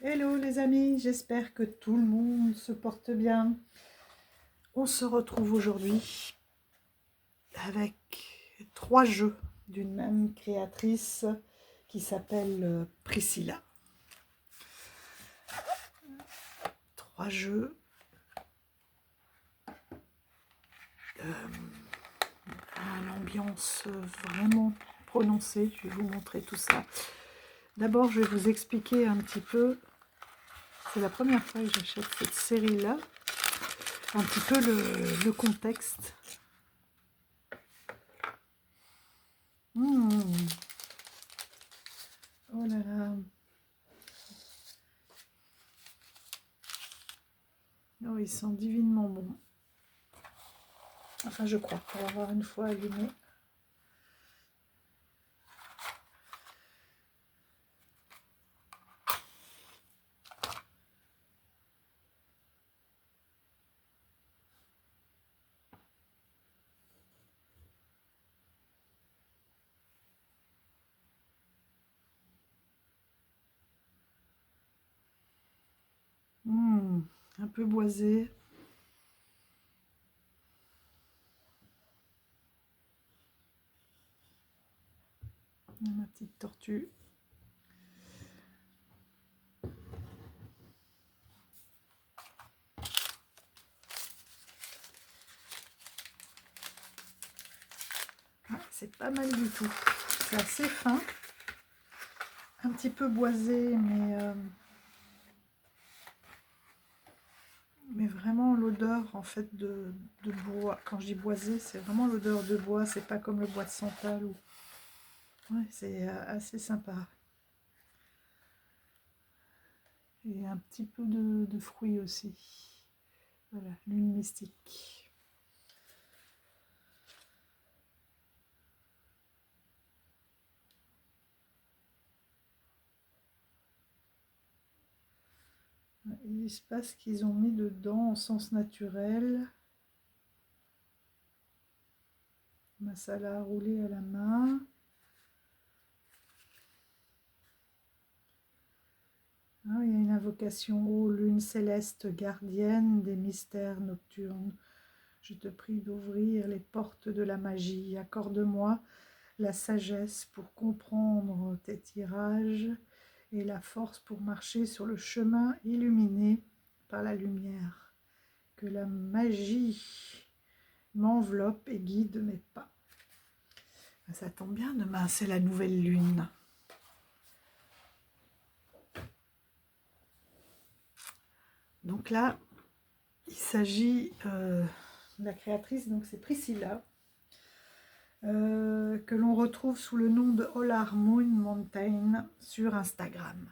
Hello les amis, j'espère que tout le monde se porte bien. On se retrouve aujourd'hui avec 3 jeux d'une même créatrice qui s'appelle Priscilla. 3 jeux à l'ambiance vraiment prononcée. Je vais vous montrer tout ça. D'abord, je vais vous expliquer un petit peu. C'est la première fois que j'achète cette série-là. Un petit peu le contexte. Oh là là. Oh, ils sont divinement bons. Enfin, je crois. On va voir une fois allumé. Un peu boisé. Ma petite tortue. Ah, c'est pas mal du tout. C'est assez fin. Un petit peu boisé, mais vraiment l'odeur en fait de bois. Quand je dis boisé, c'est vraiment l'odeur de bois. C'est pas comme le bois de santal. Ouais, c'est assez sympa. Et un petit peu de fruits aussi. Voilà, lune mystique. L'espace qu'ils ont mis dedans en sens naturel. Masala à rouler à la main. Ah, il y a une invocation ô lune céleste gardienne des mystères nocturnes. Je te prie d'ouvrir les portes de la magie. Accorde-moi la sagesse pour comprendre tes tirages et la force pour marcher sur le chemin illuminé par la lumière. Que la magie m'enveloppe et guide mes pas. Ça tombe bien, demain c'est la nouvelle lune. Donc là, il s'agit de la créatrice, donc c'est Priscilla, que l'on retrouve sous le nom de Olar Moon Mountain sur Instagram.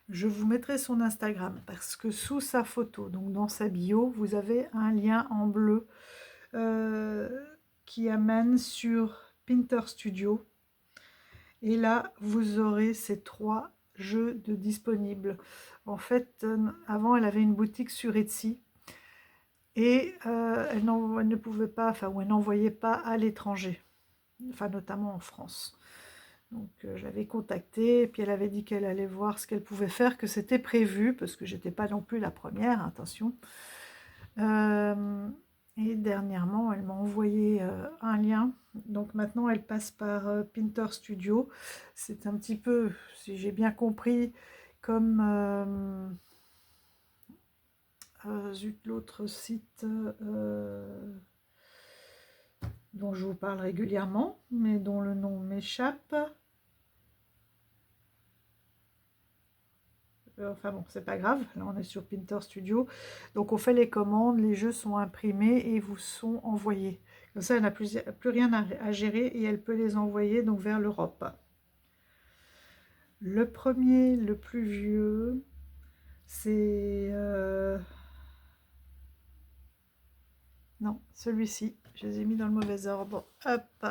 Je vous mettrai son Instagram parce que sous sa photo, donc dans sa bio, vous avez un lien en bleu qui amène sur Pinter Studio. Et là, vous aurez ces 3 jeux de disponibles. En fait, avant, elle avait une boutique sur Etsy et elle ne pouvait pas, enfin, ou elle n'envoyait pas à l'étranger, enfin, notamment en France. Donc, je l'avais contactée et puis elle avait dit qu'elle allait voir ce qu'elle pouvait faire, que c'était prévu, parce que j'étais pas non plus la première, attention. Et dernièrement, elle m'a envoyé un lien. Donc maintenant, elle passe par Pinter Studio. C'est un petit peu, si j'ai bien compris, comme zut, l'autre site dont je vous parle régulièrement, mais dont le nom m'échappe. Enfin bon, c'est pas grave, là on est sur Pinter Studio. Donc on fait les commandes, les jeux sont imprimés et vous sont envoyés. Comme ça, elle n'a plus rien à gérer et elle peut les envoyer donc vers l'Europe. Le premier, le plus vieux, c'est... Non, celui-ci, je les ai mis dans le mauvais ordre. Hop,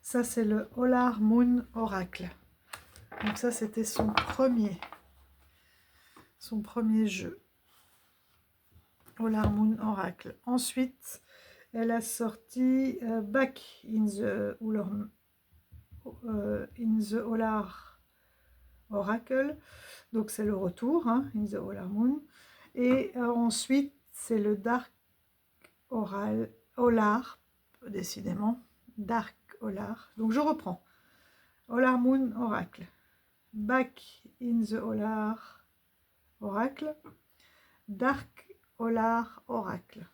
ça c'est le Olar Moon Oracle. Donc ça c'était son premier jeu. Olar Moon Oracle. Ensuite, elle a sorti Back in the Olar Oracle. Donc c'est le retour, hein, in the Olar Moon. Et ensuite, c'est le Dark Olar, décidément, Dark Olar. Donc je reprends. Olar Moon Oracle. Back in the Olar Oracle. Dark Olar Oracle.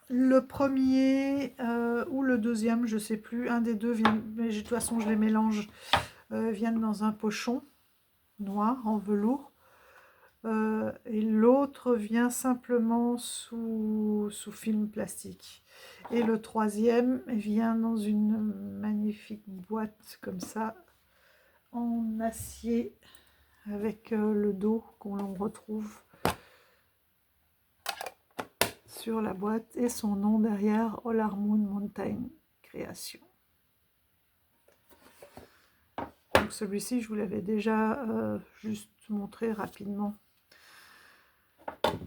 Le premier ou le deuxième, je ne sais plus, un des deux vient, mais de toute façon je les mélange, viennent dans un pochon noir en velours. Et l'autre vient simplement sous film plastique. Et le troisième vient dans une magnifique boîte comme ça, en acier, avec le dos qu'on retrouve sur la boîte et son nom derrière, Olar Moon Mountain Création. Donc celui-ci, je vous l'avais déjà juste montré rapidement.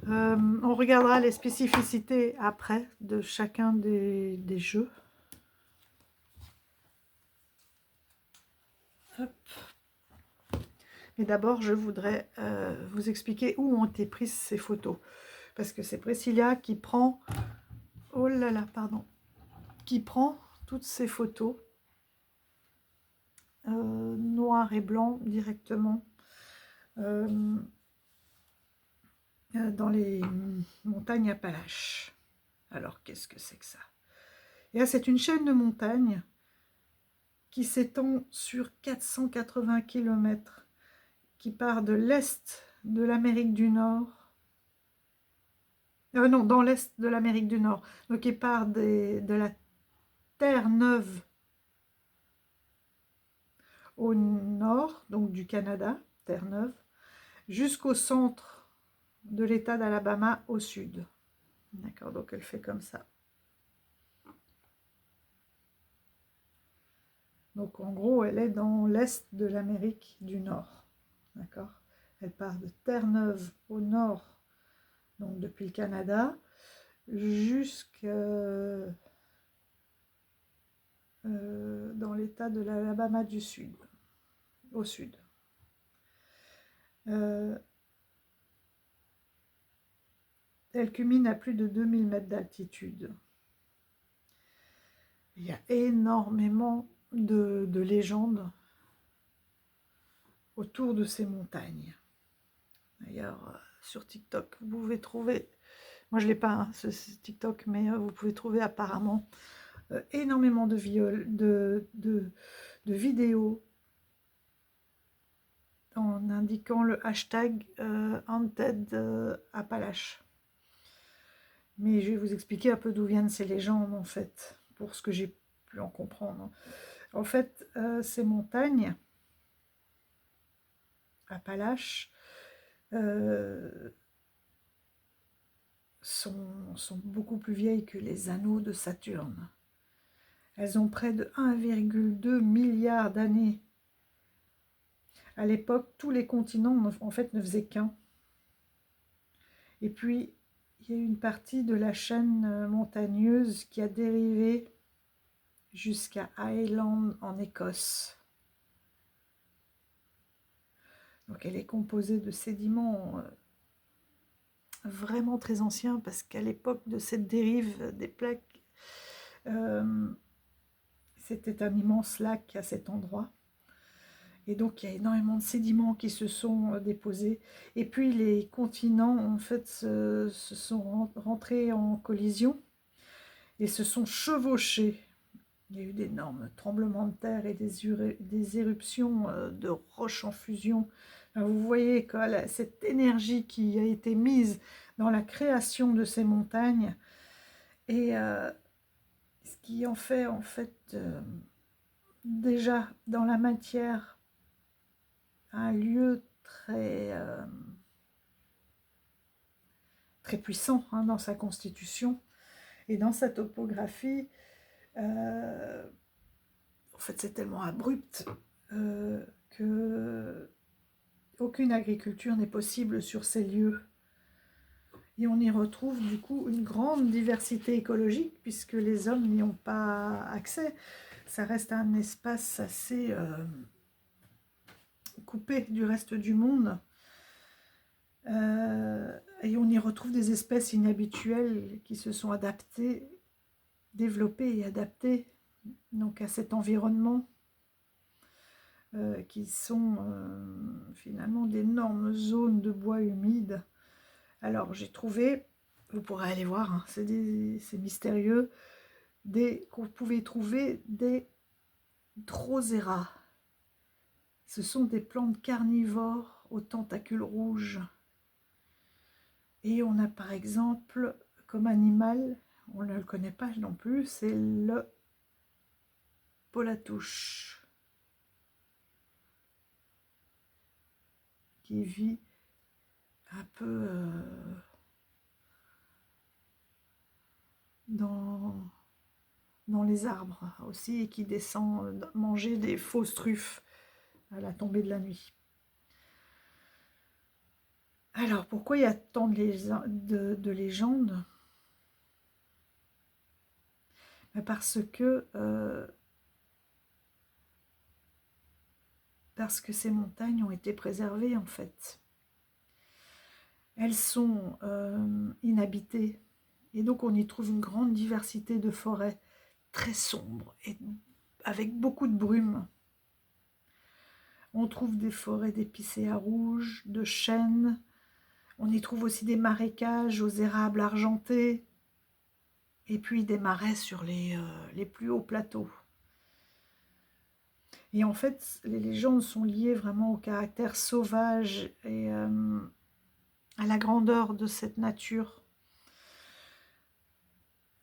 On regardera les spécificités après de chacun des jeux. Hop. Mais d'abord, je voudrais vous expliquer où ont été prises ces photos. Parce que c'est Priscilla qui prend... Oh là là, pardon. Qui prend toutes ces photos noir et blanc directement dans les montagnes Appalaches. Alors, qu'est-ce que c'est que ça? Et là, c'est une chaîne de montagnes qui s'étend sur 480 km, qui part de l'est de l'Amérique du Nord, non, dans l'est de l'Amérique du Nord, donc qui part de la Terre-Neuve au nord, donc du Canada, Terre-Neuve, jusqu'au centre de l'État d'Alabama au sud. D'accord, donc elle fait comme ça. Donc en gros, elle est dans l'est de l'Amérique du Nord. D'accord. Elle part de Terre-Neuve au nord, donc depuis le Canada, jusqu'à dans l'état de l'Alabama du Sud, au sud. Elle culmine à plus de 2000 mètres d'altitude. Il y a énormément de légendes autour de ces montagnes. D'ailleurs, sur TikTok, vous pouvez trouver, moi je ne l'ai pas, hein, ce TikTok, mais vous pouvez trouver apparemment énormément de vidéos en indiquant le hashtag Haunted Appalaches. Mais je vais vous expliquer un peu d'où viennent ces légendes, en fait, pour ce que j'ai pu en comprendre. En fait, ces montagnes Appalaches sont beaucoup plus vieilles que les anneaux de Saturne. Elles ont près de 1,2 milliard d'années. À l'époque, tous les continents, en fait, ne faisaient qu'un. Et puis, il y a une partie de la chaîne montagneuse qui a dérivé jusqu'à Highland en Écosse. Donc elle est composée de sédiments vraiment très anciens, parce qu'à l'époque de cette dérive des plaques, c'était un immense lac à cet endroit. Et donc il y a énormément de sédiments qui se sont déposés. Et puis les continents en fait se sont rentrés en collision et se sont chevauchés. Il y a eu d'énormes tremblements de terre et des éruptions de roches en fusion. Alors, vous voyez que cette énergie qui a été mise dans la création de ces montagnes et ce qui en fait déjà dans la matière un lieu très puissant hein, dans sa constitution et dans sa topographie. En fait, c'est tellement abrupt que aucune agriculture n'est possible sur ces lieux. Et on y retrouve du coup une grande diversité écologique puisque les hommes n'y ont pas accès. ça reste un espace assez coupé du reste du monde. Et on y retrouve des espèces inhabituelles qui se sont adaptées, développées et adaptées donc à cet environnement, qui sont finalement d'énormes zones de bois humide. Alors j'ai trouvé, vous pourrez aller voir, hein, c'est mystérieux, vous pouvez trouver des drosera. Ce sont des plantes carnivores aux tentacules rouges. Et on a par exemple comme animal, on ne le connaît pas non plus, c'est le polatouche, qui vit un peu dans les arbres aussi, et qui descend manger des fausses truffes à la tombée de la nuit. Alors, pourquoi il y a tant de légendes? Parce que ces montagnes ont été préservées, en fait. Elles sont inhabitées, et donc on y trouve une grande diversité de forêts très sombres et avec beaucoup de brume. On trouve des forêts d'épicéas rouges, de chênes. On y trouve aussi des marécages aux érables argentés, et puis des marais sur les plus hauts plateaux. Et en fait, les légendes sont liées vraiment au caractère sauvage et à la grandeur de cette nature.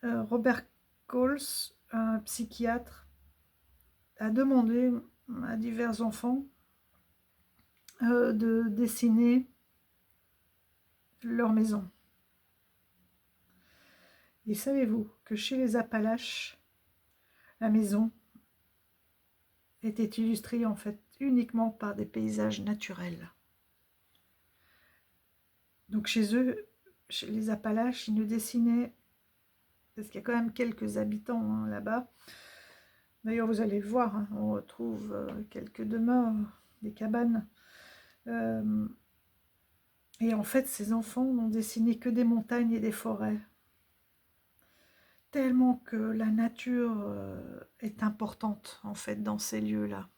Robert Coles, un psychiatre, a demandé à divers enfants de dessiner leur maison. Et savez-vous que chez les Appalaches, la maison était illustrée en fait uniquement par des paysages naturels. Donc chez eux, chez les Appalaches, ils ne dessinaient, parce qu'il y a quand même quelques habitants hein, là-bas. D'ailleurs, vous allez le voir, hein, on retrouve quelques demeures, des cabanes. Et en fait, ces enfants n'ont dessiné que des montagnes et des forêts. Tellement que la nature est importante, en fait, dans ces lieux-là.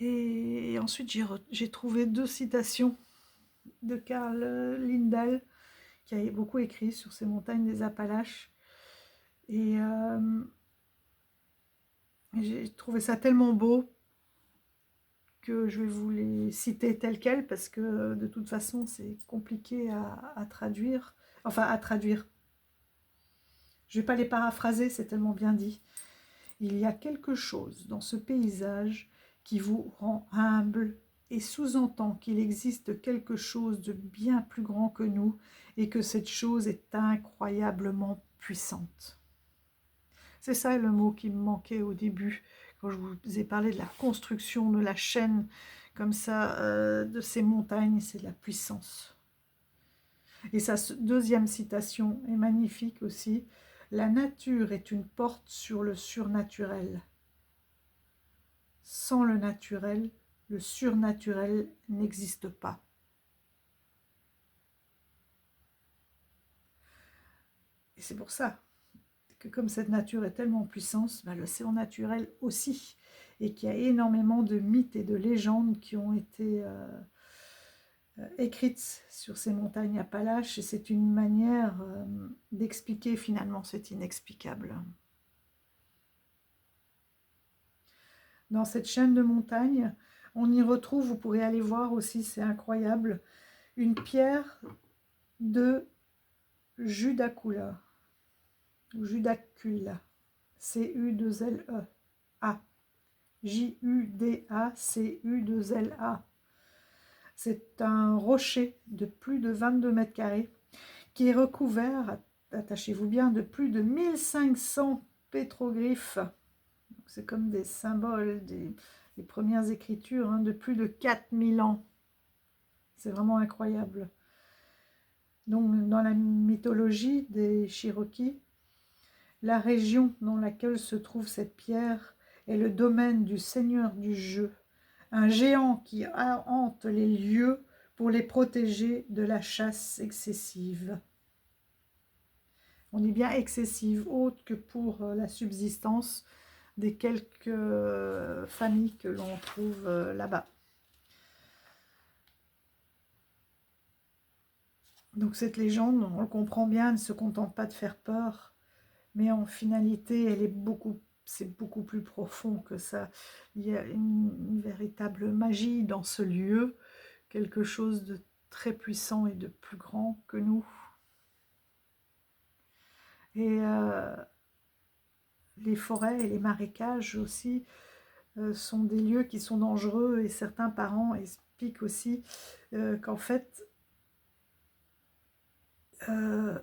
Et ensuite, j'ai trouvé 2 citations de Karl Lindahl, qui a beaucoup écrit sur ces montagnes des Appalaches. Et j'ai trouvé ça tellement beau que je vais vous les citer telles quelles, parce que de toute façon, c'est compliqué à traduire. Enfin, à traduire. Je ne vais pas les paraphraser, c'est tellement bien dit. Il y a quelque chose dans ce paysage qui vous rend humble et sous-entend qu'il existe quelque chose de bien plus grand que nous et que cette chose est incroyablement puissante. C'est ça le mot qui me manquait au début, quand je vous ai parlé de la construction de la chaîne, comme ça, de ces montagnes, c'est de la puissance. Et sa deuxième citation est magnifique aussi. La nature est une porte sur le surnaturel. Sans le naturel, le surnaturel n'existe pas. Et c'est pour ça que comme cette nature est tellement puissante, le surnaturel aussi. Et qu'il y a énormément de mythes et de légendes qui ont été écrites sur ces montagnes Appalaches. Et c'est une manière d'expliquer finalement cet inexplicable. Dans cette chaîne de montagnes, on y retrouve, vous pourrez aller voir aussi, c'est incroyable, une pierre de Judacula, ou Judacula, C-U-2-L-E-A, J-U-D-A-C-U-2-L-A. C'est un rocher de plus de 22 mètres carrés qui est recouvert, attachez-vous bien, de plus de 1500 pétroglyphes. C'est comme des symboles, des premières écritures de plus de 4000 ans. C'est vraiment incroyable. Donc, dans la mythologie des Cherokees, la région dans laquelle se trouve cette pierre est le domaine du seigneur du jeu, un géant qui hante les lieux pour les protéger de la chasse excessive. On dit bien excessive, autre que pour la subsistance des quelques familles que l'on trouve là-bas. Donc cette légende, on le comprend bien, ne se contente pas de faire peur, mais en finalité, c'est beaucoup plus profond que ça. Il y a une véritable magie dans ce lieu, quelque chose de très puissant et de plus grand que nous. Et les forêts et les marécages aussi sont des lieux qui sont dangereux, et certains parents expliquent aussi qu'en fait, euh,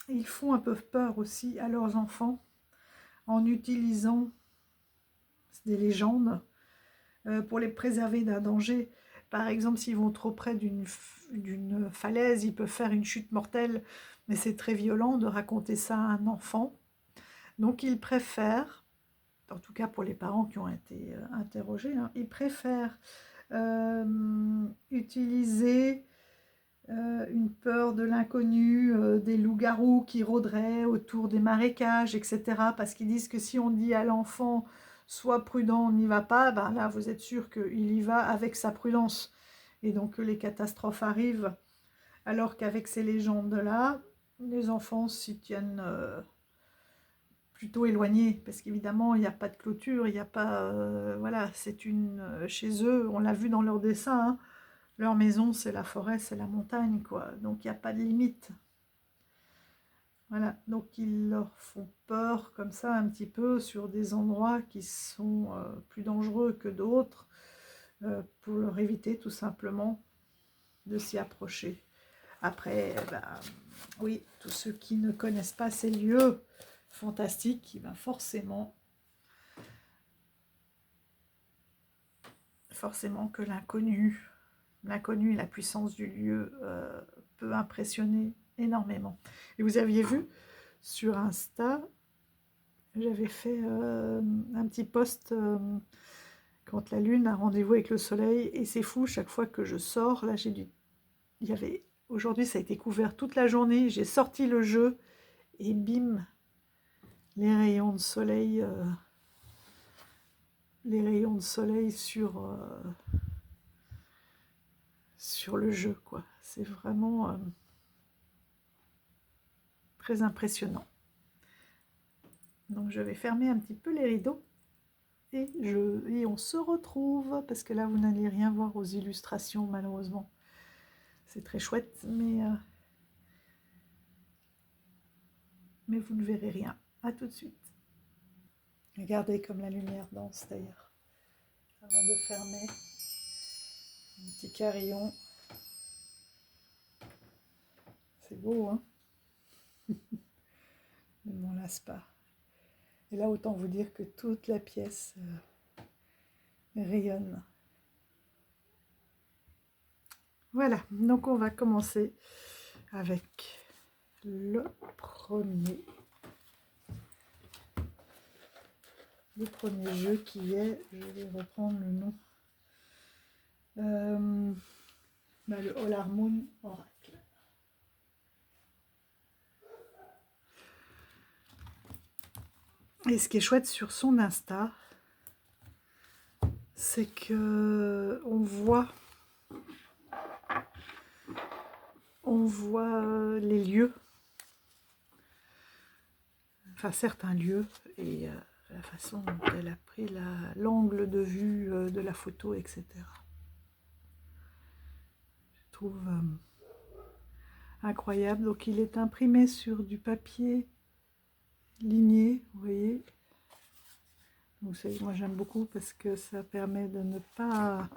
ils font un peu peur aussi à leurs enfants en utilisant des légendes pour les préserver d'un danger. Par exemple, s'ils vont trop près d'une falaise, ils peuvent faire une chute mortelle, mais c'est très violent de raconter ça à un enfant. Donc ils préfèrent, en tout cas pour les parents qui ont été interrogés, hein, ils préfèrent utiliser une peur de l'inconnu, des loups-garous qui rôderaient autour des marécages, etc. Parce qu'ils disent que si on dit à l'enfant « sois prudent, on n'y va pas », ben là vous êtes sûr qu'il y va avec sa prudence. Et donc les catastrophes arrivent, alors qu'avec ces légendes-là, les enfants s'y tiennent plutôt éloignés, parce qu'évidemment il n'y a pas de clôture, il n'y a pas... voilà, c'est chez eux, on l'a vu dans leur dessin, hein, leur maison, c'est la forêt, c'est la montagne, quoi. Donc, il n'y a pas de limite. Voilà. Donc, ils leur font peur, comme ça, un petit peu, sur des endroits qui sont plus dangereux que d'autres, pour leur éviter, tout simplement, de s'y approcher. Après, oui, tous ceux qui ne connaissent pas ces lieux fantastiques, forcément que l'inconnu et la puissance du lieu peut impressionner énormément. Et vous aviez vu sur Insta, j'avais fait un petit post quand la lune a rendez-vous avec le soleil, et c'est fou, chaque fois que je sors, là aujourd'hui ça a été couvert toute la journée, j'ai sorti le jeu et bim, les rayons de soleil sur le jeu, quoi. C'est vraiment très impressionnant. Donc je vais fermer un petit peu les rideaux et on se retrouve, parce que là vous n'allez rien voir aux illustrations malheureusement. C'est très chouette, mais vous ne verrez rien. À tout de suite. Regardez comme la lumière danse d'ailleurs. Avant de fermer, un petit carillon. C'est beau, hein? Ne m'en lasse pas. Et là, autant vous dire que toute la pièce rayonne. Voilà, donc on va commencer avec le premier jeu qui est, je vais reprendre le nom, le Holar Moon Oracle. Et ce qui est chouette sur son Insta, c'est que on voit les lieux, enfin certains lieux, et la façon dont elle a pris l'angle de vue de la photo, etc. Je trouve incroyable. Donc il est imprimé sur du papier ligné, vous voyez. Donc moi j'aime beaucoup parce que ça permet de ne pas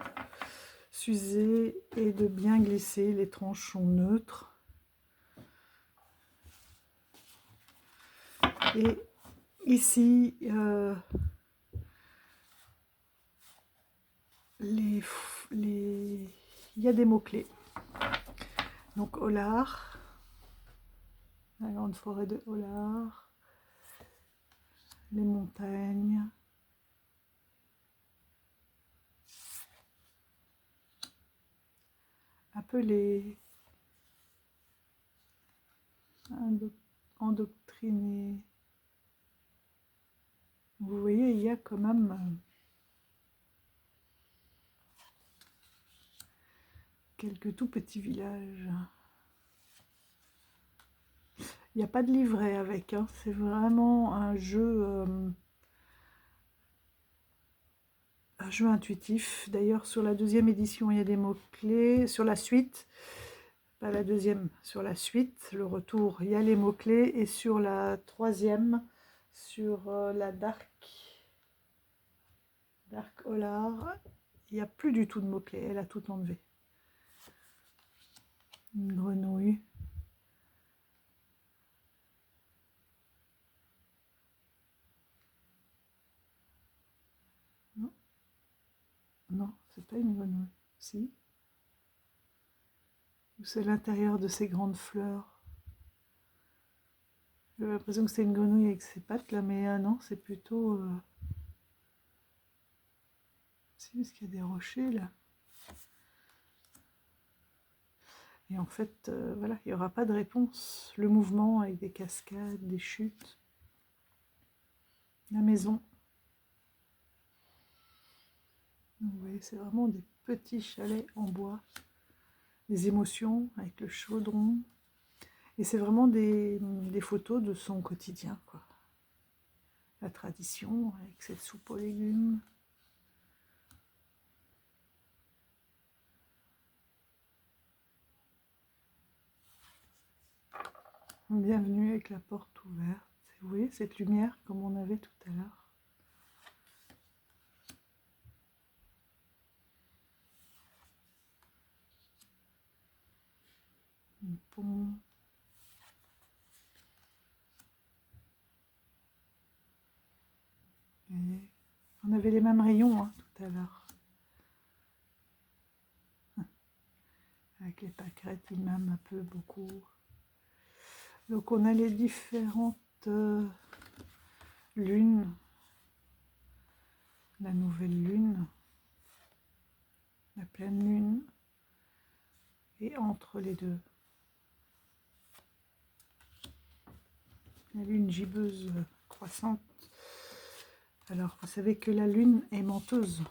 s'user et de bien glisser. Les tranches sont neutres. Et ici, il y a des mots-clés. Donc Hollard, la grande forêt de Hollard, les montagnes, appelé, endoctriné. Vous voyez, il y a quand même quelques tout petits villages. Il n'y a pas de livret avec, hein. C'est vraiment un jeu intuitif. D'ailleurs, sur la deuxième édition, il y a des mots-clés. Sur la suite, pas la deuxième, sur la suite, le retour, il y a les mots-clés. Et sur la troisième, sur la Dark Hollard, il n'y a plus du tout de mots-clés. Elle a tout enlevé. Une grenouille. Non, non, c'est pas une grenouille. Si. C'est l'intérieur de ces grandes fleurs. J'ai l'impression que c'est une grenouille avec ses pattes là, mais non, c'est plutôt... Si, parce qu'il y a des rochers là. Et en fait, voilà, il n'y aura pas de réponse. Le mouvement avec des cascades, des chutes. La maison. Vous voyez, c'est vraiment des petits chalets en bois. Des émotions avec le chaudron. Et c'est vraiment des photos de son quotidien, quoi. La tradition avec cette soupe aux légumes. Bienvenue avec la porte ouverte. Vous voyez cette lumière comme on avait tout à l'heure. Un pont. Et on avait les mêmes rayons hein, tout à l'heure. Avec les pâquerettes, imam un peu, beaucoup. Donc on a les différentes lunes. La nouvelle lune. La pleine lune. Et entre les deux. La lune gibbeuse croissante. Alors, vous savez que la lune est menteuse.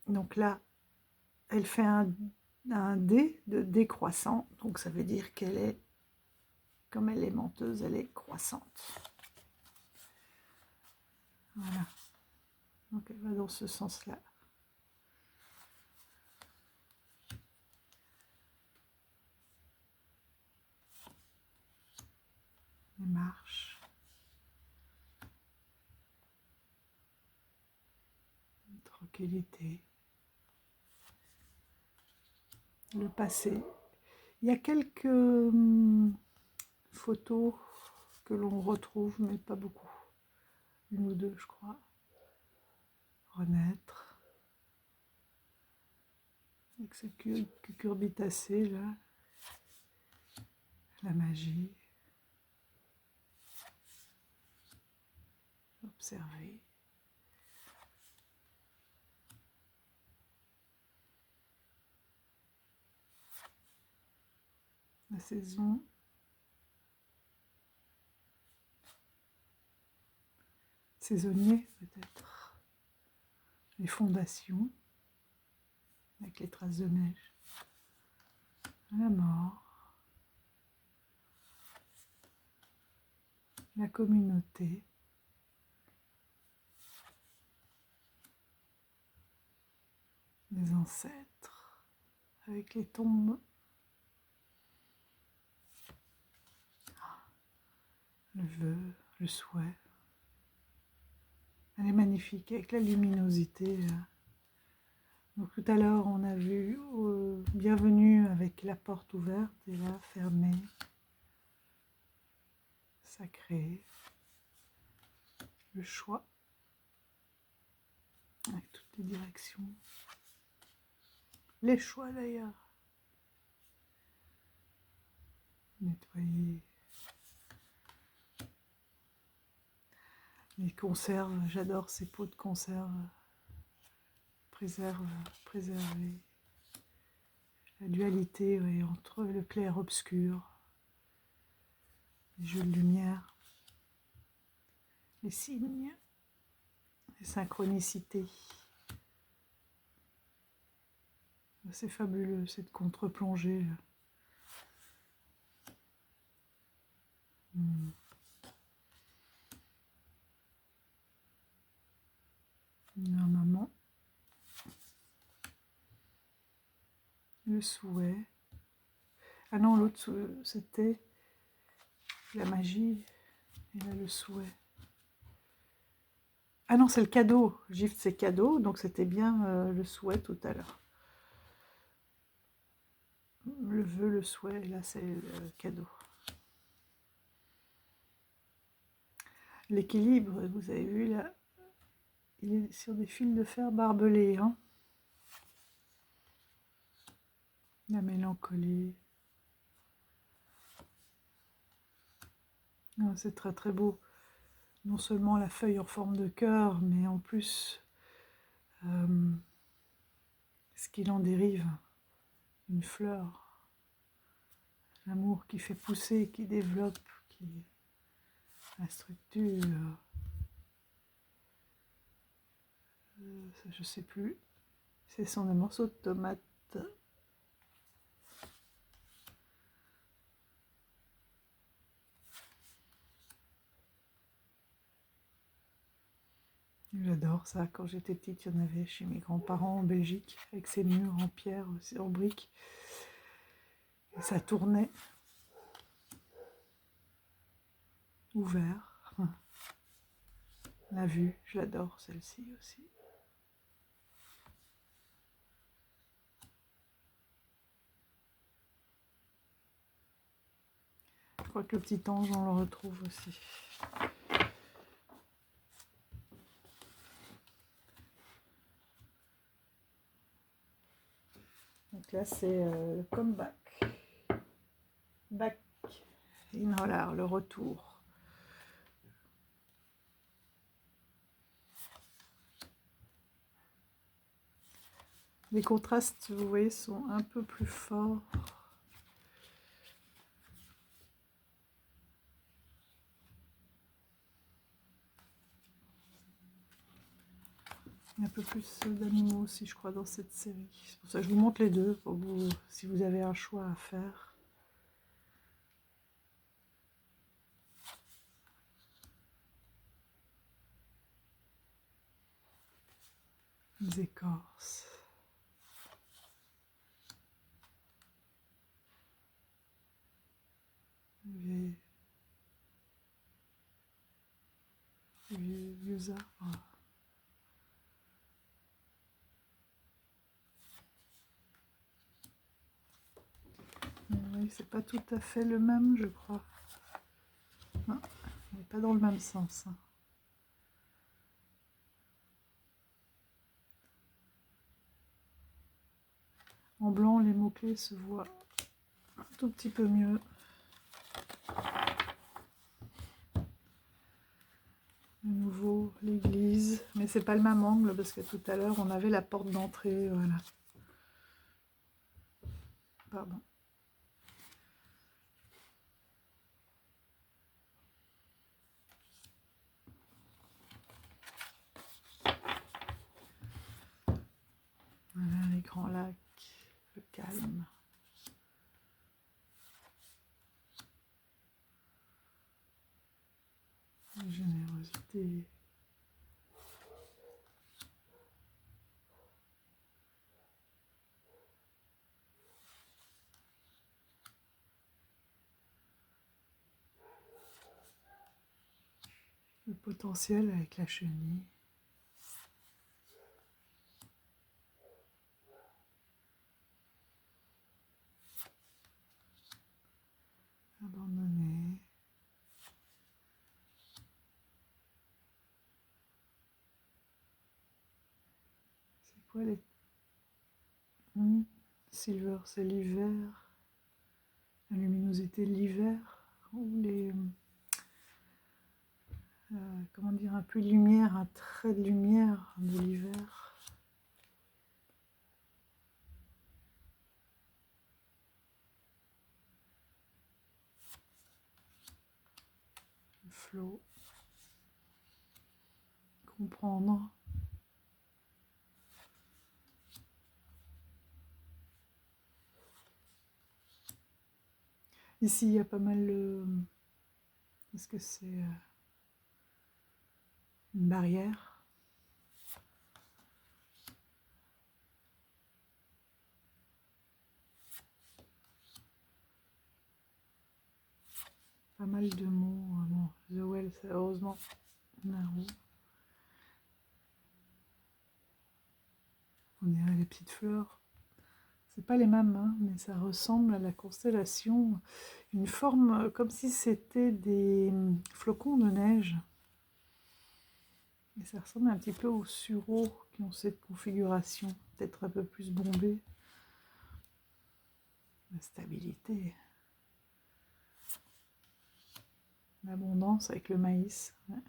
Donc là, elle fait un dé de décroissant. Donc ça veut dire qu'elle est, comme elle est menteuse, elle est croissante. Voilà. Donc elle va dans ce sens-là. Les marches. Tranquillité. Le passé. Il y a quelques photos que l'on retrouve, mais pas beaucoup. Une ou deux, je crois. Renaître. Avec cette cucurbitacée, là. La magie. Observer. La saison. Saisonnier, peut-être. Les fondations. Avec les traces de neige. La mort. La communauté. Les ancêtres. Avec les tombes. Le vœu, le souhait. Elle est magnifique avec la luminosité. Donc tout à l'heure, on a vu bienvenue avec la porte ouverte et là fermée. Sacré. Le choix. avec toutes les directions. Les choix d'ailleurs. Nettoyer. Les conserves, j'adore ces pots de conserve. Préserver. La dualité, oui, entre le clair-obscur, les jeux de lumière, les signes, les synchronicités. C'est fabuleux cette contre-plongée. Normalement, le souhait. Ah non, l'autre c'était la magie. Et là, le souhait. Ah non, c'est le cadeau. Gift, c'est cadeau, donc c'était bien le souhait tout à l'heure. Le vœu, le souhait, et là, c'est le cadeau. L'équilibre, vous avez vu là, il est sur des fils de fer barbelés. Hein. La mélancolie. C'est très très beau. Non seulement la feuille en forme de cœur, mais en plus ce qu'il en dérive, une fleur, l'amour qui fait pousser, qui développe, qui la structure. Ça, je sais plus. Ce sont des morceaux de tomates. J'adore ça. Quand j'étais petite, il y en avait chez mes grands-parents en Belgique, avec ces murs en pierre, en briques. Et ça tournait. Ouvert. La vue, je l'adore celle-ci aussi. Je crois que le petit ange, on le retrouve aussi. Donc là, c'est le comeback. Back in Hollar, le retour. Les contrastes, vous voyez, sont un peu plus forts. Il y a un peu plus d'animaux aussi, je crois, dans cette série. C'est pour ça que je vous montre les deux, pour vous, si vous avez un choix à faire. Les écorces. Les vieux arbres. Oui, c'est pas tout à fait le même, je crois. Non, on n'est pas dans le même sens. Hein. En blanc, les mots-clés se voient un tout petit peu mieux. De nouveau, l'église. Mais c'est pas le même angle parce que tout à l'heure, on avait la porte d'entrée. Voilà. Pardon. Voilà, les grands lacs, le calme. La générosité. Le potentiel avec la chenille. Abandonné. poil est... Silver, c'est l'hiver. La luminosité de l'hiver. Ou les... comment dire, un peu de lumière, un trait de lumière de l'hiver. Le flot. Comprendre. Ici, il y a pas mal de... Est-ce que c'est une barrière? Pas mal de mots. Bon, The Well, c'est heureusement Naru. On dirait les petites fleurs. C'est pas les mêmes, hein, mais ça ressemble à la constellation. Une forme comme si c'était des flocons de neige. Et ça ressemble un petit peu aux sureaux qui ont cette configuration, peut-être un peu plus bombée. La stabilité. L'abondance avec le maïs. Ouais.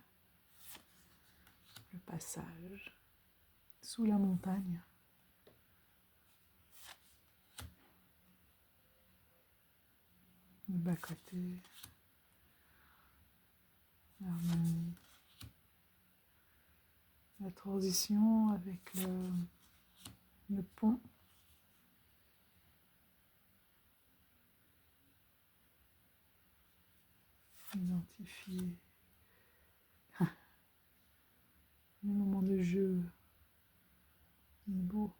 Le passage sous la montagne. Le bas-côté. L'harmonie. La transition avec le pont. Identifier. Le moment de jeu. Il est beau.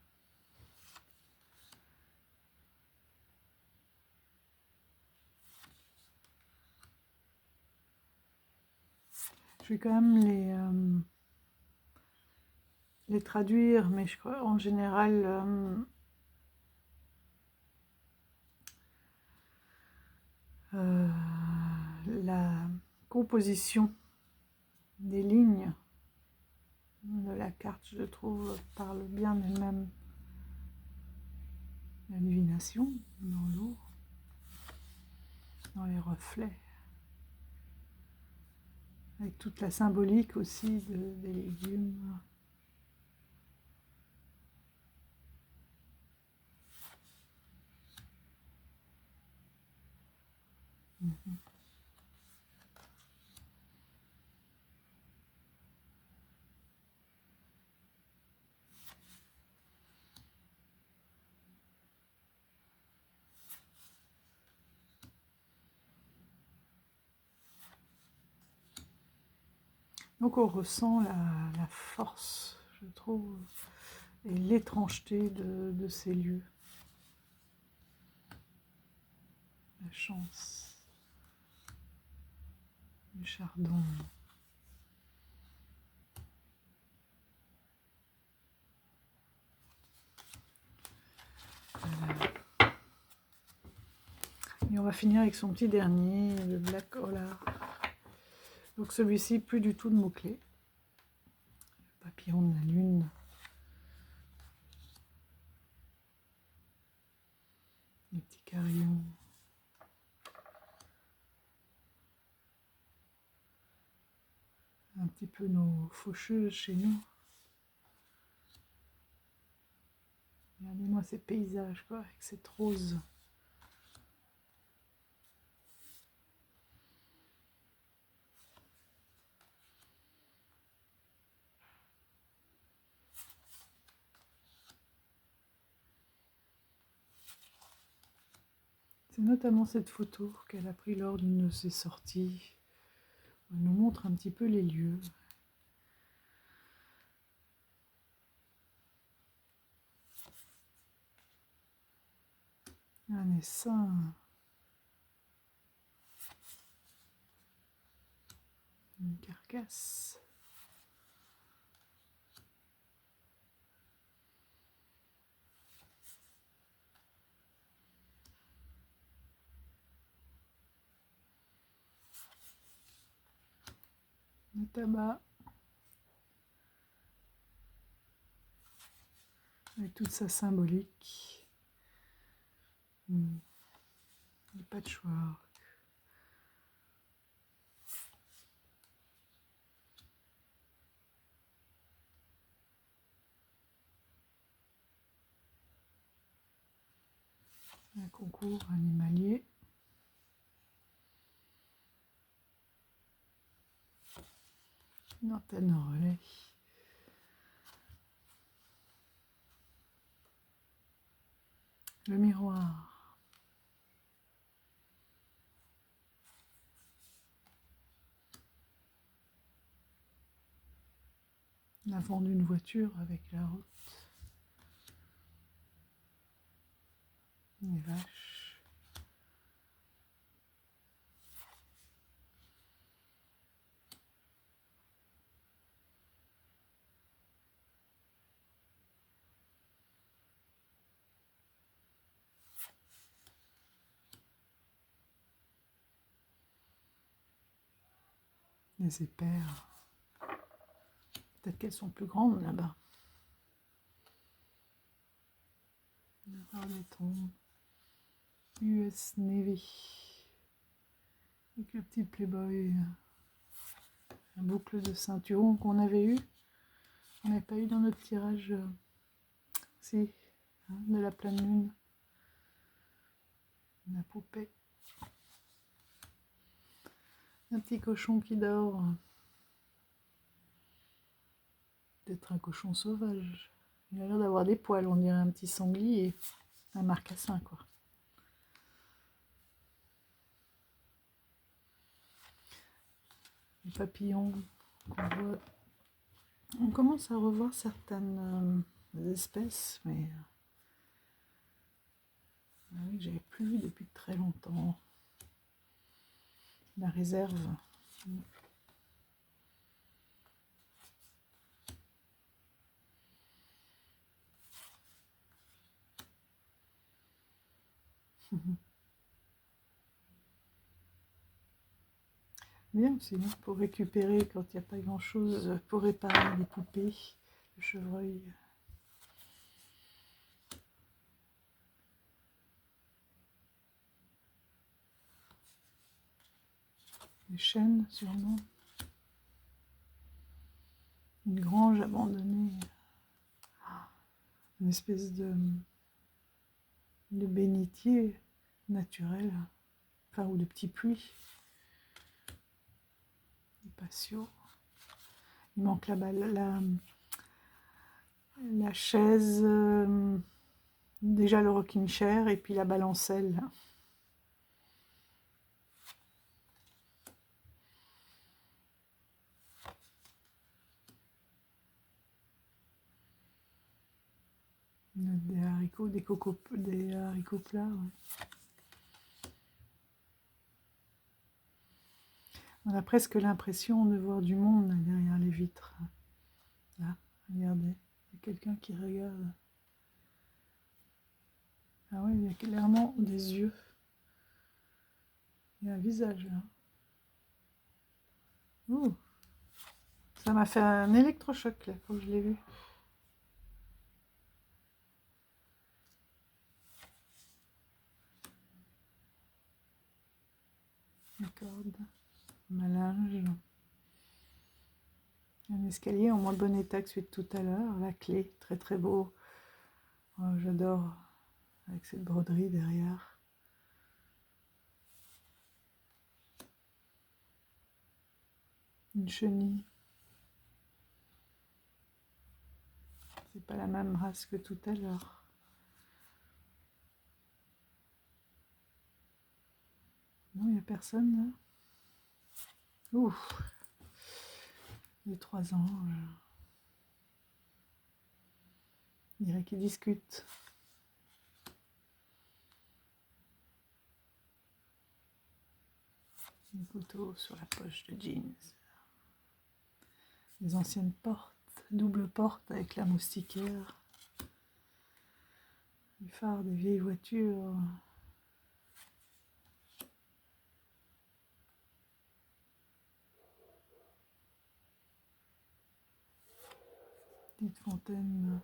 Je vais quand même les traduire, mais je crois en général la composition des lignes de la carte, je trouve, parle bien d'elle-même. La divination dans l'eau, dans les reflets, avec toute la symbolique aussi des légumes. Donc on ressent la force, je trouve, et l'étrangeté de ces lieux. La chance, le chardon. Voilà. Et on va finir avec son petit dernier, le Black Holar. Donc celui-ci, plus du tout de mots-clés. Le papillon de la lune. Les petits carillons. Un petit peu nos faucheuses chez nous. Regardez-moi ces paysages, quoi, avec cette rose. C'est notamment cette photo qu'elle a prise lors d'une de ses sorties. Elle nous montre un petit peu les lieux. Un essaim. Une carcasse. Le tabac. avec toute sa symbolique. Le patchwork. Un concours animalier. Une antenne relais. Le miroir. L'avant d'une voiture avec la route. Les vaches. Les épères. Peut-être qu'elles sont plus grandes là-bas. D'accord, les tombes. US Navy. Avec le petit Playboy. La boucle de ceinturon qu'on avait eu. On n'avait pas eu dans notre tirage. Si, hein, de la pleine lune. La poupée. Un petit cochon qui dort. Peut-être un cochon sauvage. Il a l'air d'avoir des poils, on dirait un petit sanglier. Un marcassin, quoi. Les papillons qu'on voit. On commence à revoir certaines espèces, mais oui, que j'avais plus vu depuis très longtemps. La réserve. Bien aussi, hein, pour récupérer quand il n'y a pas grand-chose, pour réparer les poupées, le chevreuil. Les chênes, sûrement. Une grange abandonnée. Une espèce de bénitier naturel, enfin, ou de petits puits. Des patios. Il manque la chaise, déjà le rocking chair et puis la balancelle. Des haricots, des haricots plats. Ouais. On a presque l'impression de voir du monde là, derrière les vitres. Là, regardez, il y a quelqu'un qui regarde. Ah oui, il y a clairement des yeux. Il y a un visage là. Ouh. Ça m'a fait un électrochoc là quand je l'ai vu. Une corde, ma linge. Un escalier en moins bon état que celui de tout à l'heure. La clé, très très beau. Oh, j'adore avec cette broderie derrière. Une chenille. C'est pas la même race que tout à l'heure. Non, il n'y a personne là. Ouf. Les 3 ans. On dirait qu'ils discutent. Une photo sur la poche de jeans. Les anciennes portes, double porte avec la moustiquaire. Les phares des vieilles voitures. Petite fontaine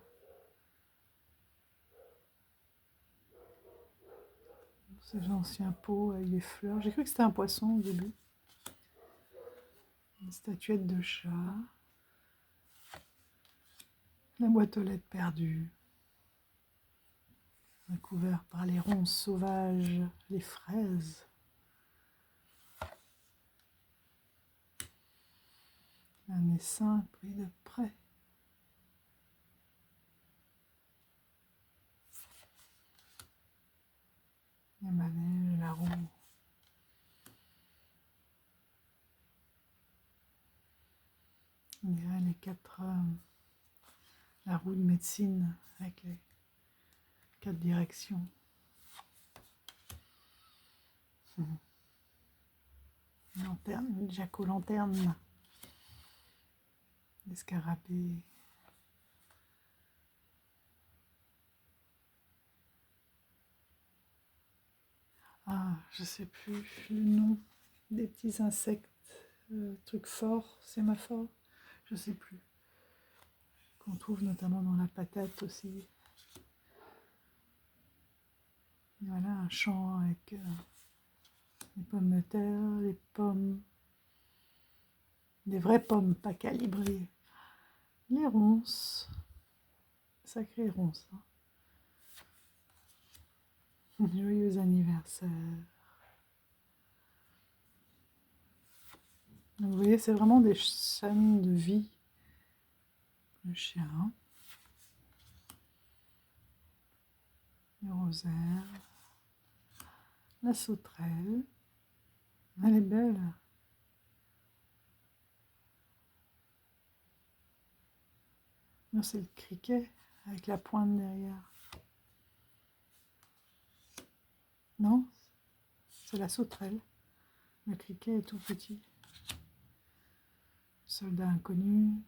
Ces anciens pots avec des fleurs. J'ai cru que c'était un poisson au début. Une statuette de chat. La boîte aux lettres perdue. Recouvert par les ronces sauvages, les fraises. Un essaim pris de près. Les manèges, la roue. On dirait les quatre... la roue de médecine avec les 4 directions. Une lanterne, une jack-o'-lanterne. Des scarabées. Ah, je sais plus le nom des petits insectes, trucs forts, sémaphores, je sais plus. Qu'on trouve notamment dans la patate aussi. Voilà un champ avec des pommes de terre, des pommes, des vraies pommes, pas calibrées. Les ronces, sacrées ronces. Hein. Joyeux anniversaire. Donc, vous voyez, c'est vraiment des chaînes de vie. Le chien, le rosaire, la sauterelle. Elle est belle. Non, c'est le criquet avec la pointe derrière. Non, c'est la sauterelle. Le criquet est tout petit. Soldat inconnu,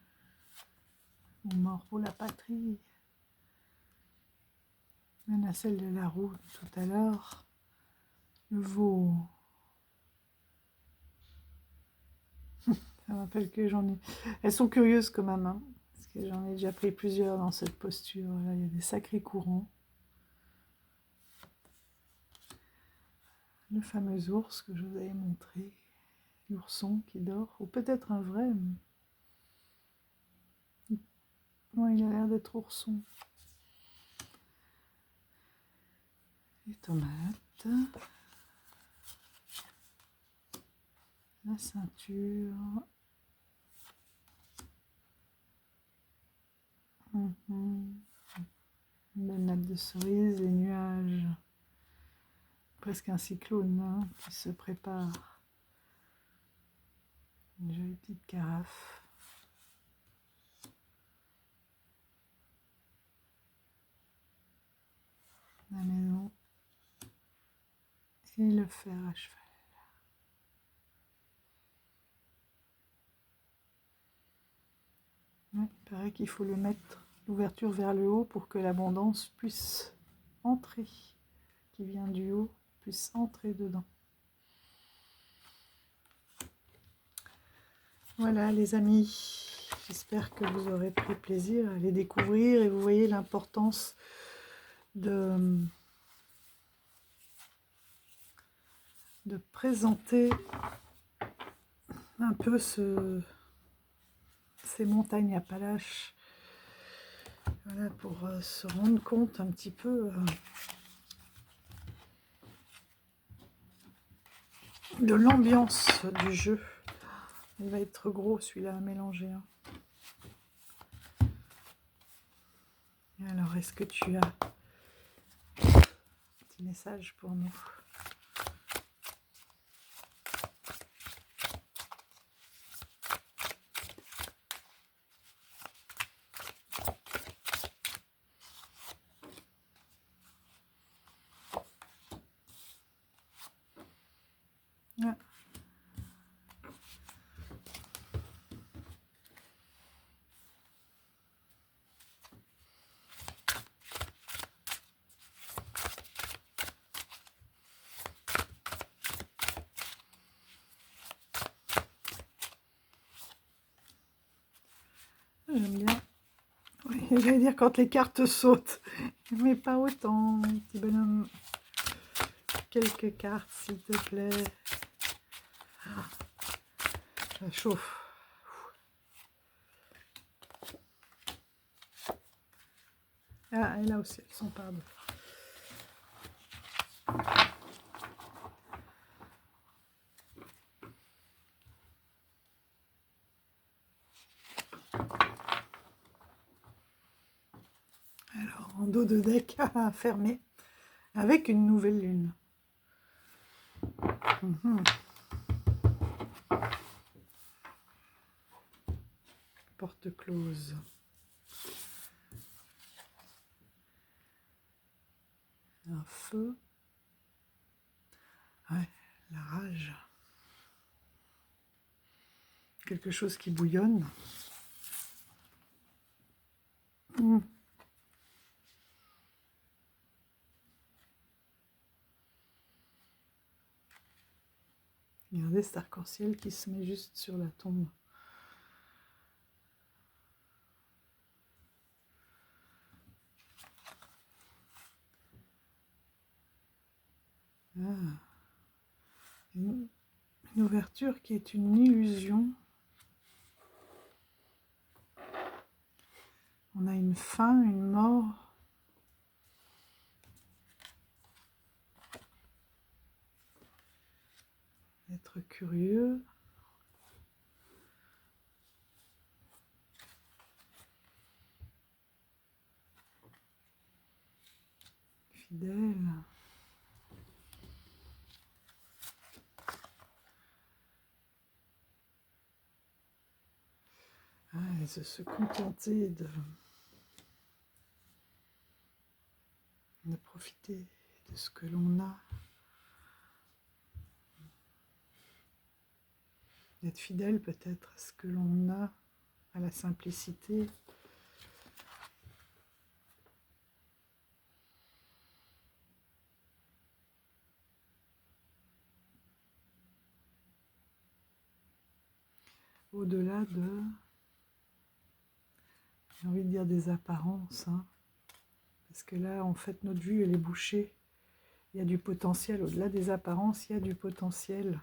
ou mort pour la patrie. La nacelle de la roue tout à l'heure. Le veau. Ça m'appelle que j'en ai. Elles sont curieuses quand même, hein, parce que j'en ai déjà pris plusieurs dans cette posture. Là, il y a des sacrés courants. Le fameux ours que je vous avais montré. L'ourson qui dort, ou peut-être un vrai. Non, il a l'air d'être ourson. Les tomates. La ceinture. Une belle nappe de cerises, les nuages. Presque un cyclone hein, qui se prépare. Une jolie petite carafe. La maison. Et le fer à cheval. Ouais, il paraît qu'il faut le mettre, l'ouverture vers le haut pour que l'abondance puisse entrer, qui vient du haut, puisse entrer dedans. Voilà les amis, j'espère que vous aurez pris plaisir à les découvrir et vous voyez l'importance de présenter un peu ces montagnes Appalaches. Voilà, pour se rendre compte un petit peu de l'ambiance du jeu. Il va être gros celui-là à mélanger. Hein. Alors, est-ce que tu as un petit message pour nous? Ah. J'aime bien. Oui, j'allais dire quand les cartes sautent, mais pas autant, petit bonhomme. quelques cartes, s'il te plaît. Ça chauffe. Ah, et là aussi, elles sont par deux. Alors, en dos de deck à fermer avec une nouvelle lune. Porte close. Un feu. Ouais, la rage. Quelque chose qui bouillonne. Regardez cet arc-en-ciel qui se met juste sur la tombe. Ah. Une ouverture qui est une illusion. On a une fin, une mort. Être curieux. Fidèle. Ah, et se contenter de profiter de ce que l'on a. D'être fidèle peut-être à ce que l'on a, à la simplicité. Au-delà de, j'ai envie de dire des apparences, hein, parce que là, en fait, notre vue, elle est bouchée. Il y a du potentiel, au-delà des apparences, il y a du potentiel.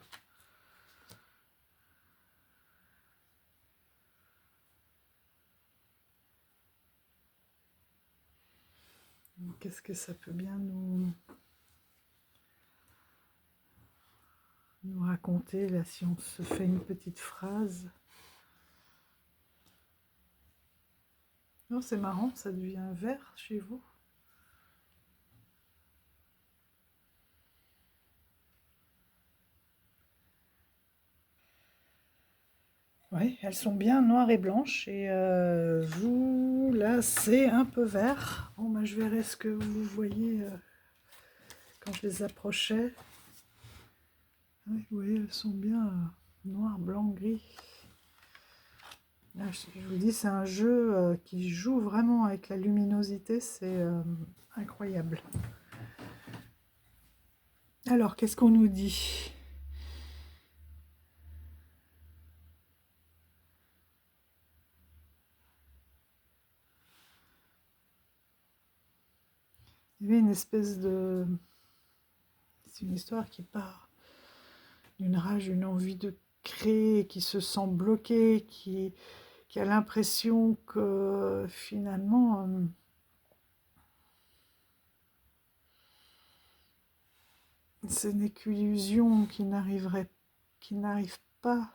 Qu'est-ce que ça peut bien nous raconter, là, si on se fait une petite phrase? Non, c'est marrant, ça devient vert chez vous. Oui, elles sont bien noires et blanches. Et vous, là, c'est un peu vert. Bon, bah, je verrai ce que vous voyez quand je les approchais. Oui, vous voyez, elles sont bien noires, blanc, gris. Là, je vous dis, c'est un jeu qui joue vraiment avec la luminosité. C'est incroyable. Alors, qu'est-ce qu'on nous dit ? Il y avait une espèce de... C'est une histoire qui part d'une rage, une envie de créer, qui se sent bloqué, qui a l'impression que finalement... ce n'est qu'illusion qui n'arrive pas.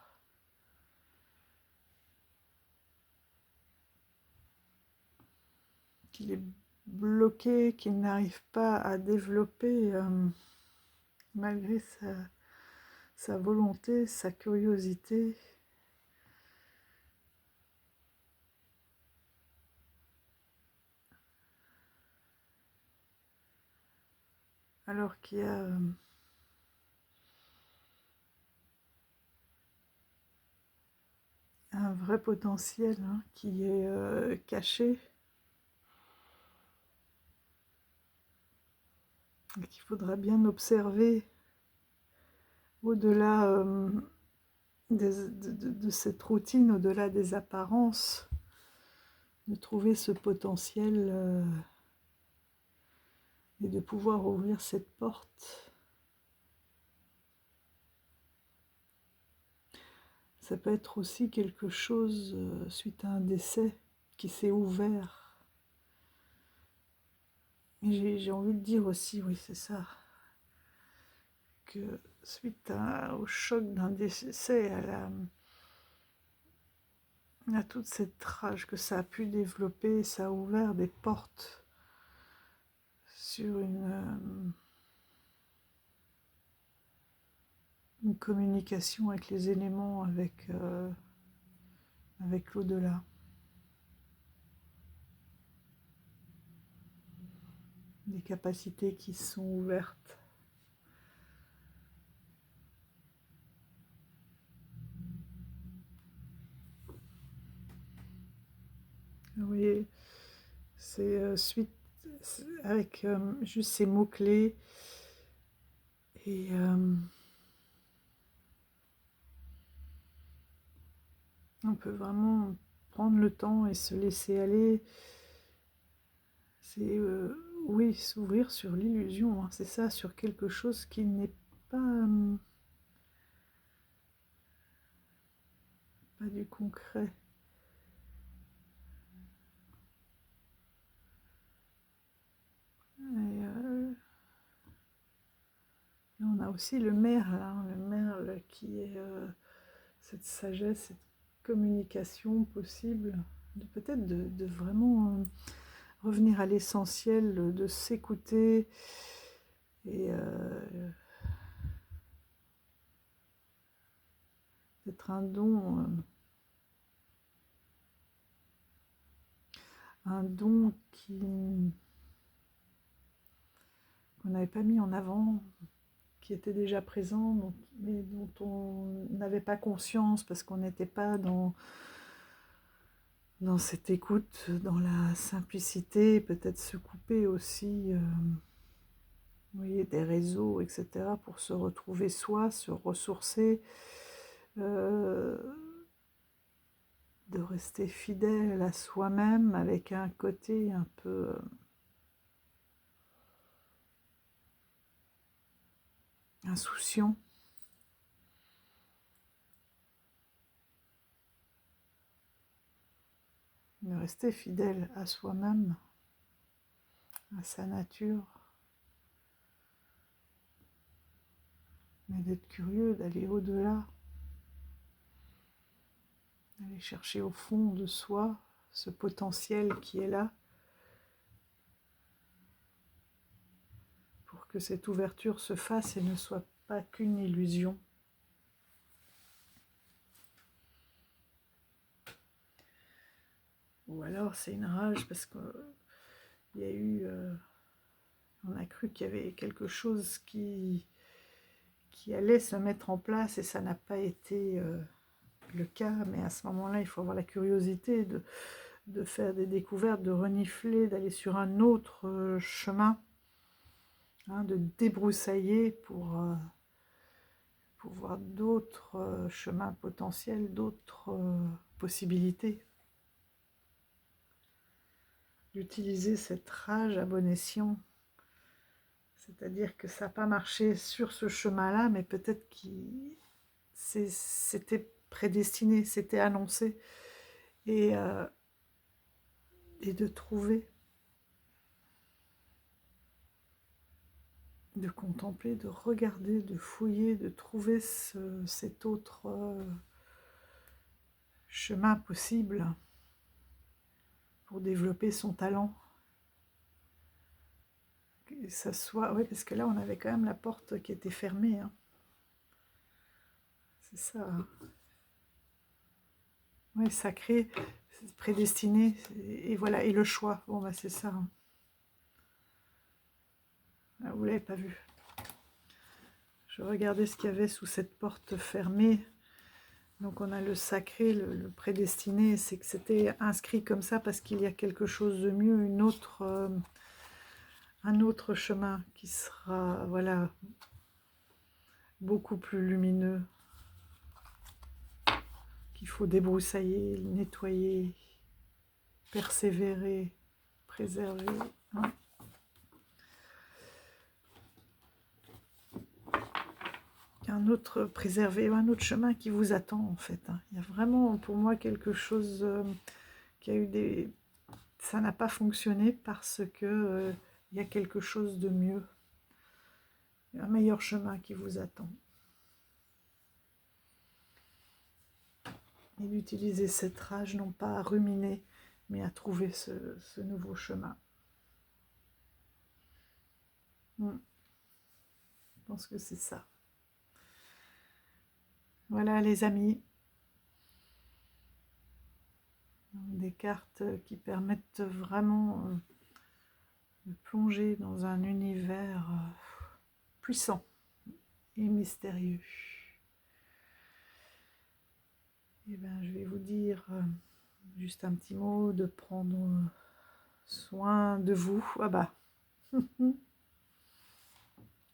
Qu'il est bloqué, qu'il n'arrive pas à développer malgré sa volonté, sa curiosité. Alors qu'il y a un vrai potentiel qui est caché et qu'il faudra bien observer au-delà de cette routine, au-delà des apparences, de trouver ce potentiel et de pouvoir ouvrir cette porte ça peut être aussi quelque chose suite à un décès qui s'est ouvert. Et j'ai envie de dire aussi, oui c'est ça, que suite au choc d'un décès, à toute cette rage que ça a pu développer, ça a ouvert des portes sur une communication avec les éléments, avec l'au-delà. Des capacités qui sont ouvertes. Oui, c'est avec juste ces mots-clés et on peut vraiment prendre le temps et se laisser aller. C'est oui, s'ouvrir sur l'illusion, hein, c'est ça, sur quelque chose qui n'est pas du concret. Et on a aussi le merle, hein, le merle qui est cette sagesse, cette communication possible, peut-être de vraiment revenir à l'essentiel, de s'écouter et d'être un don qu'on n'avait pas mis en avant, qui était déjà présent, mais dont on n'avait pas conscience parce qu'on n'était pas dans cette écoute, dans la simplicité, peut-être se couper aussi vous voyez, des réseaux, etc., pour se retrouver soi, se ressourcer, de rester fidèle à soi-même avec un côté un peu insouciant. De rester fidèle à soi-même, à sa nature, mais d'être curieux, d'aller au-delà, d'aller chercher au fond de soi ce potentiel qui est là, pour que cette ouverture se fasse et ne soit pas qu'une illusion. Ou alors c'est une rage parce qu'il y a eu... on a cru qu'il y avait quelque chose qui allait se mettre en place et ça n'a pas été le cas, mais à ce moment-là, il faut avoir la curiosité de faire des découvertes, de renifler, d'aller sur un autre chemin, hein, de débroussailler pour voir d'autres chemins potentiels, d'autres possibilités. D'utiliser cette rage à bon escient. C'est-à-dire que ça n'a pas marché sur ce chemin-là, mais peut-être que c'était prédestiné, c'était annoncé. Et de trouver, de contempler, de regarder, de fouiller, de trouver cet autre chemin possible pour développer son talent. Que ça soit, oui, parce que là on avait quand même la porte qui était fermée, hein. C'est ça, hein. Oui, sacré, prédestiné, et voilà, et le choix, bon bah c'est ça, hein. Ah, vous l'avez pas vu. Je regardais ce qu'il y avait sous cette porte fermée. Donc on a le sacré, le prédestiné, c'est que c'était inscrit comme ça parce qu'il y a quelque chose de mieux, un autre chemin qui sera, voilà, beaucoup plus lumineux, qu'il faut débroussailler, nettoyer, persévérer, préserver, hein. un autre préservé, un autre chemin qui vous attend en fait. Hein. Il y a vraiment pour moi quelque chose qui a eu des... Ça n'a pas fonctionné parce que il y a quelque chose de mieux. Un meilleur chemin qui vous attend. Et d'utiliser cette rage non pas à ruminer, mais à trouver ce nouveau chemin. Je pense que c'est ça. Voilà les amis. Des cartes qui permettent vraiment de plonger dans un univers puissant et mystérieux. Et bien, je vais vous dire juste un petit mot de prendre soin de vous. Ah bah,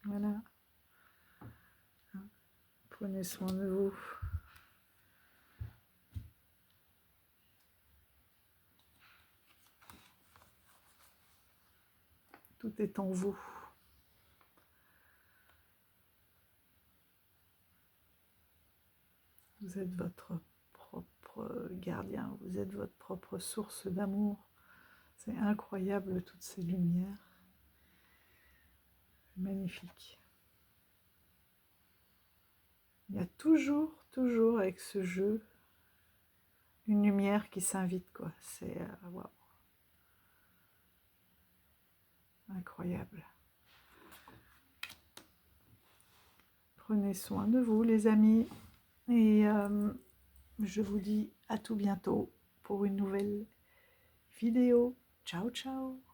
voilà. Prenez soin de vous. Tout est en vous. Vous êtes votre propre gardien, vous êtes votre propre source d'amour. C'est incroyable toutes ces lumières. Magnifique. Il y a toujours avec ce jeu, une lumière qui s'invite, quoi. C'est waouh. Incroyable. Prenez soin de vous, les amis. Et je vous dis à tout bientôt pour une nouvelle vidéo. Ciao, ciao.